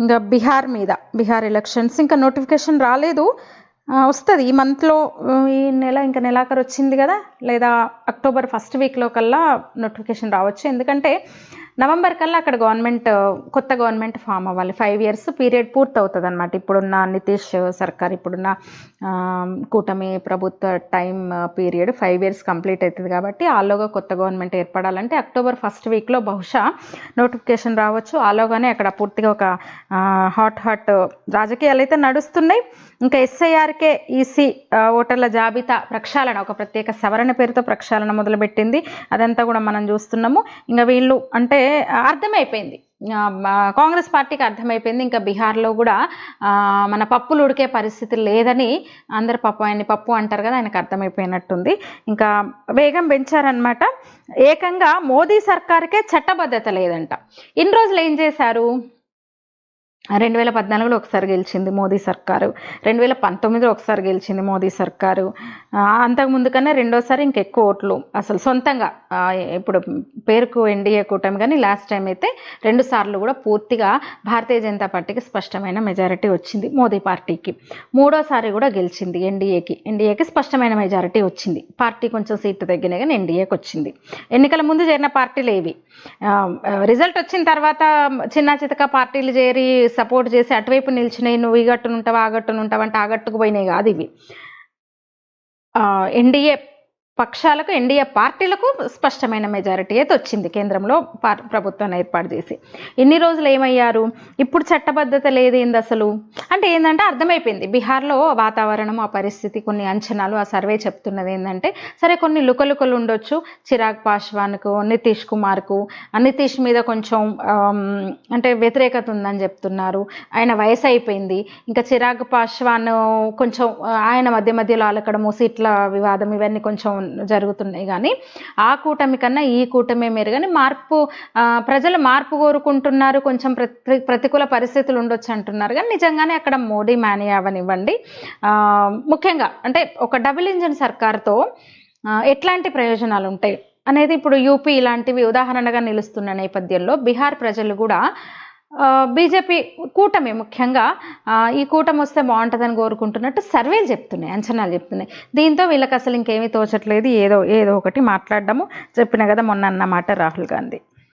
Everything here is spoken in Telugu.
ఇంకా బీహార్ ఎలక్షన్స్ ఇంకా నోటిఫికేషన్ రాలేదు. వస్తుంది ఈ మంత్లో, ఈ నెల ఇంకా నెలాఖరు వచ్చింది కదా, లేదా అక్టోబర్ ఫస్ట్ వీక్లో కల్లా నోటిఫికేషన్ రావచ్చు. ఎందుకంటే నవంబర్ కల్లా అక్కడ కొత్త గవర్నమెంట్ ఫామ్ అవ్వాలి. 5 years పీరియడ్ పూర్తి అవుతుంది అనమాట. ఇప్పుడున్న నితీష్ సర్కార్, ఇప్పుడున్న కూటమి ప్రభుత్వ టైం పీరియడ్ 5 years కంప్లీట్ అవుతుంది. కాబట్టి ఆలోగా కొత్త గవర్నమెంట్ ఏర్పడాలంటే అక్టోబర్ ఫస్ట్ వీక్లో బహుశా నోటిఫికేషన్ రావచ్చు. ఆలోగానే అక్కడ పూర్తిగా ఒక హాట్ రాజకీయాలు అయితే నడుస్తున్నాయి. ఇంకా ఎస్ఐఆర్కే ఈసీ ఓటర్ల జాబితా ప్రక్షాళన, ఒక ప్రత్యేక సవరణ పేరుతో ప్రక్షాళన మొదలుపెట్టింది. అదంతా కూడా మనం చూస్తున్నాము. ఇంకా వీళ్ళు అంటే అర్థమైపోయింది, కాంగ్రెస్ పార్టీకి అర్థమైపోయింది ఇంకా బీహార్లో కూడా మన పప్పులు ఉడికే పరిస్థితి లేదని. అందరు ఆయన్ని పప్పు అంటారు కదా, ఆయనకు అర్థమైపోయినట్టుంది. ఇంకా వేగం పెంచారనమాట. ఏకంగా మోదీ సర్కార్కే చట్టబద్ధత లేదంట. ఇన్ని రోజులు ఏం చేశారు? 2014లో ఒకసారి గెలిచింది మోదీ సర్కారు, 2019లో ఒకసారి గెలిచింది మోదీ సర్కారు. అంతకుముందు కన్నా రెండోసారి ఇంకెక్కువ ఓట్లు అసలు సొంతంగా, ఇప్పుడు పేరుకు ఎన్డీఏ కూటమి, కానీ లాస్ట్ టైం అయితే 2 సార్లు కూడా పూర్తిగా భారతీయ జనతా పార్టీకి స్పష్టమైన మెజారిటీ వచ్చింది. మోదీ పార్టీకి 3వసారి కూడా గెలిచింది. ఎన్డీఏకి స్పష్టమైన మెజారిటీ వచ్చింది. పార్టీ కొంచెం సీట్లు తగ్గినాయి కానీ ఎన్డీఏకి వచ్చింది. ఎన్నికల ముందు చేరిన పార్టీలు ఏవి, రిజల్ట్ వచ్చిన తర్వాత చిన్న చితక పార్టీలు చేరి సపోర్ట్ చేసి అటువైపు నిలిచినాయి. నువ్వు ఈ గట్టునుంటావా ఆ గట్టునుంటావా అంటే ఆ గట్టుకు పోయినాయి కాదు ఇవి. ఎన్డీఏ పక్షాలకు, ఎన్డీఏ పార్టీలకు స్పష్టమైన మెజారిటీ అయితే వచ్చింది కేంద్రంలో ప్రభుత్వాన్ని ఏర్పాటు చేసి. ఇన్ని రోజులు ఏమయ్యారు? ఇప్పుడు చట్టబద్ధత లేదేంది అసలు అంటే ఏంటంటే అర్థమైపోయింది బీహార్లో వాతావరణం, ఆ పరిస్థితి, కొన్ని అంచనాలు, ఆ సర్వే చెప్తున్నది ఏంటంటే, సరే కొన్ని లుకలుకలు ఉండొచ్చు. చిరాగ్ పాస్వాన్కు, నితీష్ కుమార్కు, నితీష్ మీద కొంచెం అంటే వ్యతిరేకత ఉందని చెప్తున్నారు. ఆయన వయసు అయిపోయింది. ఇంకా చిరాగ్ పాస్వాన్ కొంచెం ఆయన మధ్యలో అలకడము, సీట్ల వివాదం, ఇవన్నీ కొంచెం జరుగుతున్నాయి. కానీ ఆ కూటమి కన్నా ఈ కూటమే మేరు. కానీ ప్రజలు మార్పు కోరుకుంటున్నారు. కొంచెం ప్రతికూల పరిస్థితులు ఉండొచ్చు అంటున్నారు. కానీ నిజంగానే అక్కడ మోడీ మేనియా అవనివ్వండి, ముఖ్యంగా అంటే ఒక డబుల్ ఇంజిన్ సర్కార్తో ఎట్లాంటి ప్రయోజనాలు ఉంటాయి అనేది ఇప్పుడు యూపీ ఇలాంటివి ఉదాహరణగా నిలుస్తున్న నేపథ్యంలో బీహార్ ప్రజలు కూడా బీజేపీ కూటమి, ముఖ్యంగా ఈ కూటమి వస్తే బాగుంటుందని కోరుకుంటున్నట్టు సర్వేలు చెప్తున్నాయి, అంచనాలు చెప్తున్నాయి. దీంతో వీళ్ళకి అసలు ఇంకేమీ తోచట్లేదు. ఏదో ఒకటి మాట్లాడడము. చెప్పిన కదా మొన్న అన్నమాట రాహుల్ గాంధీ.